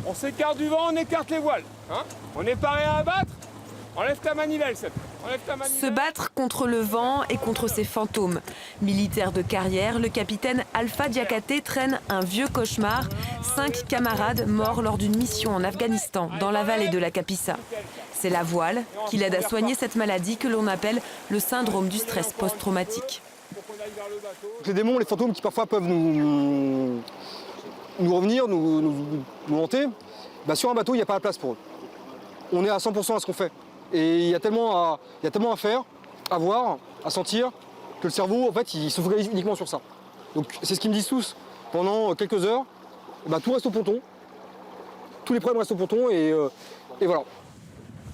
On s'écarte du vent, on écarte les voiles. Hein, on est paré à abattre. Enlève ta manivelle, Seb. Enlève ta manivelle. Se battre contre le vent et contre ses fantômes. Militaire de carrière, le capitaine Alpha Diakhaté traîne un vieux cauchemar. 5 camarades morts lors d'une mission en Afghanistan, dans la vallée de la Kapisa. C'est la voile qui l'aide à soigner cette maladie que l'on appelle le syndrome du stress post-traumatique. Les démons, les fantômes qui parfois peuvent nous revenir, nous hanter, bah sur un bateau, il n'y a pas la place pour eux. On est à 100% à ce qu'on fait. Et il y a tellement à faire, à voir, à sentir, que le cerveau, en fait, il se focalise uniquement sur ça. Donc c'est ce qu'ils me disent tous. Pendant quelques heures, bah, tout reste au ponton. Tous les problèmes restent au ponton et voilà.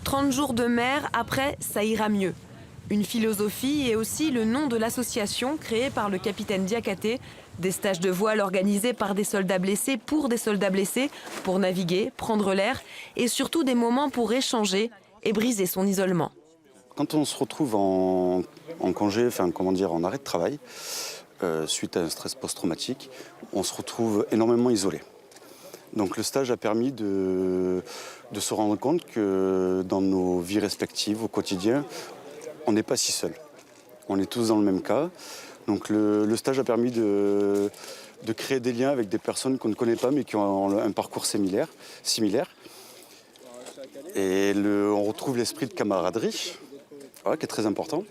30 jours de mer, après, ça ira mieux. Une philosophie et aussi le nom de l'association créée par le capitaine Diakhaté. Des stages de voile organisés par des soldats blessés pour des soldats blessés, pour naviguer, prendre l'air et surtout des moments pour échanger et briser son isolement. Quand on se retrouve en congé, en arrêt de travail, suite à un stress post-traumatique, on se retrouve énormément isolé. Donc le stage a permis de se rendre compte que dans nos vies respectives, au quotidien, on n'est pas si seul. On est tous dans le même cas. Donc le stage a permis de créer des liens avec des personnes qu'on ne connaît pas mais qui ont un parcours similaire. Et on retrouve l'esprit de camaraderie, qui est très important.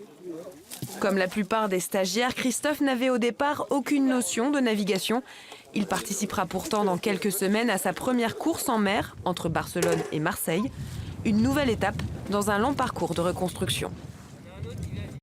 Comme la plupart des stagiaires, Christophe n'avait au départ aucune notion de navigation. Il participera pourtant dans quelques semaines à sa première course en mer entre Barcelone et Marseille. Une nouvelle étape dans un long parcours de reconstruction.